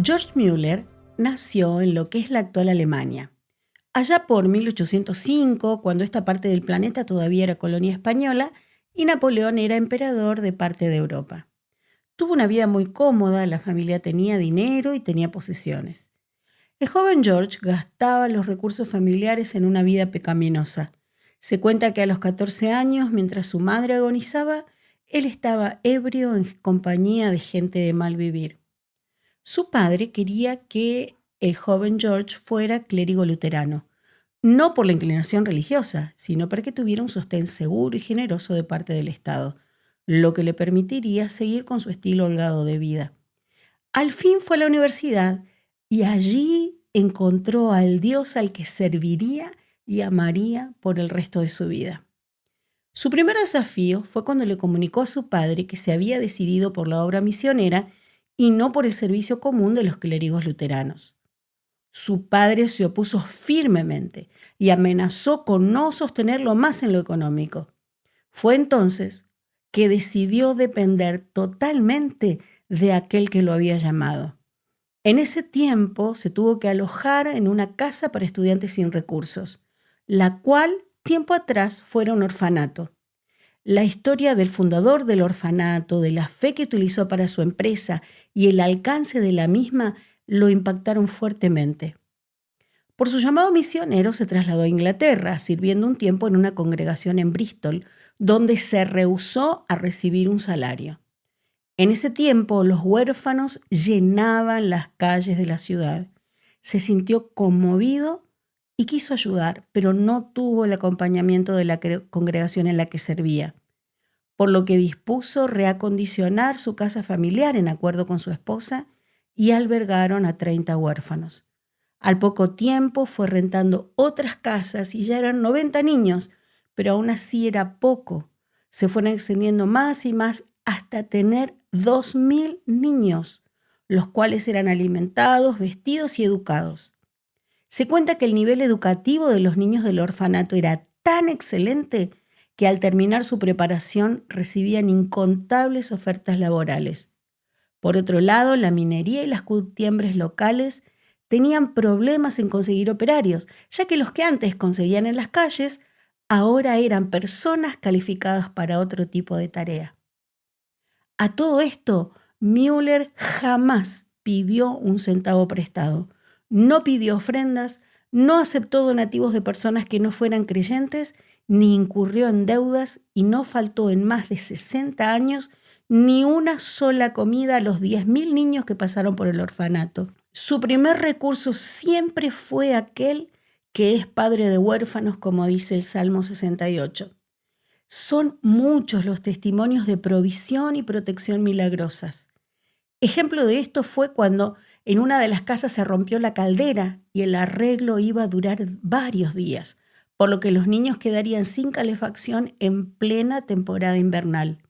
George Müller nació en lo que es la actual Alemania. Allá por 1805, cuando esta parte del planeta todavía era colonia española y Napoleón era emperador de parte de Europa. Tuvo una vida muy cómoda, la familia tenía dinero y tenía posesiones. El joven George gastaba los recursos familiares en una vida pecaminosa. Se cuenta que a los 14 años, mientras su madre agonizaba, él estaba ebrio en compañía de gente de mal vivir. Su padre quería que el joven George fuera clérigo luterano, no por la inclinación religiosa, sino para que tuviera un sostén seguro y generoso de parte del Estado, lo que le permitiría seguir con su estilo holgado de vida. Al fin fue a la universidad y allí encontró al Dios al que serviría y amaría por el resto de su vida. Su primer desafío fue cuando le comunicó a su padre que se había decidido por la obra misionera y no por el servicio común de los clérigos luteranos. Su padre se opuso firmemente y amenazó con no sostenerlo más en lo económico. Fue entonces que decidió depender totalmente de aquel que lo había llamado. En ese tiempo se tuvo que alojar en una casa para estudiantes sin recursos, la cual tiempo atrás fuera un orfanato. La historia del fundador del orfanato, de la fe que utilizó para su empresa y el alcance de la misma lo impactaron fuertemente. Por su llamado misionero se trasladó a Inglaterra, sirviendo un tiempo en una congregación en Bristol, donde se rehusó a recibir un salario. En ese tiempo, los huérfanos llenaban las calles de la ciudad. Se sintió conmovido y quiso ayudar, pero no tuvo el acompañamiento de la congregación en la que servía, por lo que dispuso reacondicionar su casa familiar en acuerdo con su esposa y albergaron a 30 huérfanos. Al poco tiempo fue rentando otras casas y ya eran 90 niños, pero aún así era poco. Se fueron extendiendo más y más hasta tener 2.000 niños, los cuales eran alimentados, vestidos y educados. Se cuenta que el nivel educativo de los niños del orfanato era tan excelente que al terminar su preparación recibían incontables ofertas laborales. Por otro lado, la minería y las curtiembres locales tenían problemas en conseguir operarios, ya que los que antes conseguían en las calles ahora eran personas calificadas para otro tipo de tarea. A todo esto, Müller jamás pidió un centavo prestado, no pidió ofrendas, no aceptó donativos de personas que no fueran creyentes, ni incurrió en deudas y no faltó en más de 60 años ni una sola comida a los 10.000 niños que pasaron por el orfanato. Su primer recurso siempre fue aquel que es padre de huérfanos, como dice el Salmo 68. Son muchos los testimonios de provisión y protección milagrosas. Ejemplo de esto fue cuando en una de las casas se rompió la caldera y el arreglo iba a durar varios días, por lo que los niños quedarían sin calefacción en plena temporada invernal.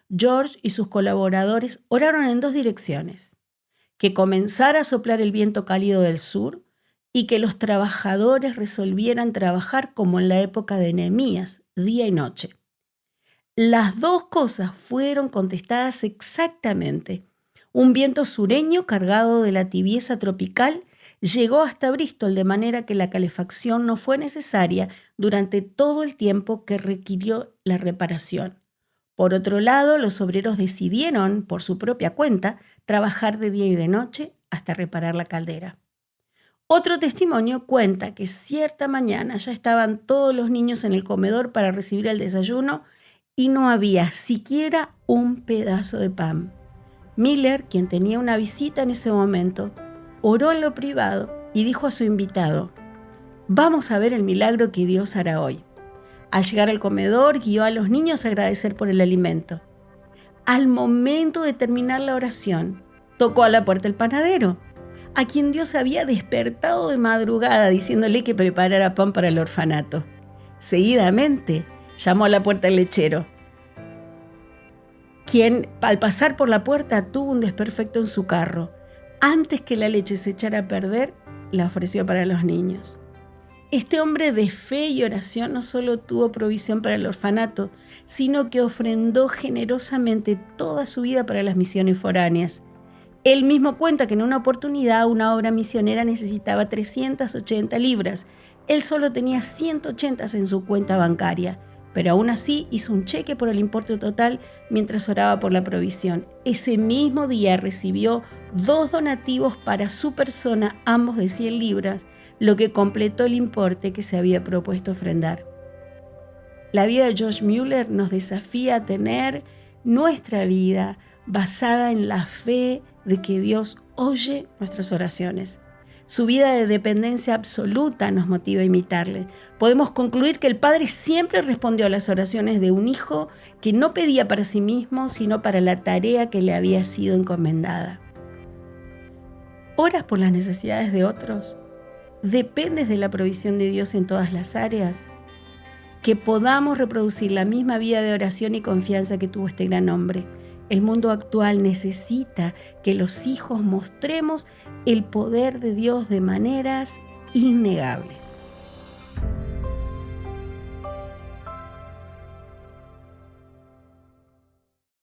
George y sus colaboradores oraron en dos direcciones: que comenzara a soplar el viento cálido del sur y que los trabajadores resolvieran trabajar como en la época de Nehemías, día y noche. Las dos cosas fueron contestadas exactamente. Un viento sureño cargado de la tibieza tropical llegó hasta Bristol, de manera que la calefacción no fue necesaria durante todo el tiempo que requirió la reparación. Por otro lado, los obreros decidieron, por su propia cuenta, trabajar de día y de noche hasta reparar la caldera. Otro testimonio cuenta que cierta mañana ya estaban todos los niños en el comedor para recibir el desayuno y no había siquiera un pedazo de pan. Müller, quien tenía una visita en ese momento, oró en lo privado y dijo a su invitado: «Vamos a ver el milagro que Dios hará hoy». Al llegar al comedor, guió a los niños a agradecer por el alimento. Al momento de terminar la oración, tocó a la puerta el panadero, a quien Dios había despertado de madrugada diciéndole que preparara pan para el orfanato. Seguidamente, llamó a la puerta el lechero, quien, al pasar por la puerta, tuvo un desperfecto en su carro. Antes que la leche se echara a perder, la ofreció para los niños. Este hombre de fe y oración no solo tuvo provisión para el orfanato, sino que ofrendó generosamente toda su vida para las misiones foráneas. Él mismo cuenta que en una oportunidad una obra misionera necesitaba 380 libras. Él solo tenía 180 en su cuenta bancaria, pero aún así hizo un cheque por el importe total mientras oraba por la provisión. Ese mismo día recibió 2 donativos para su persona, ambos de 100 libras, lo que completó el importe que se había propuesto ofrendar. La vida de George Mueller nos desafía a tener nuestra vida basada en la fe de que Dios oye nuestras oraciones. Su vida de dependencia absoluta nos motiva a imitarle. Podemos concluir que el Padre siempre respondió a las oraciones de un hijo que no pedía para sí mismo, sino para la tarea que le había sido encomendada. ¿Oras por las necesidades de otros? ¿Dependes de la provisión de Dios en todas las áreas? Que podamos reproducir la misma vida de oración y confianza que tuvo este gran hombre. El mundo actual necesita que los hijos mostremos el poder de Dios de maneras innegables.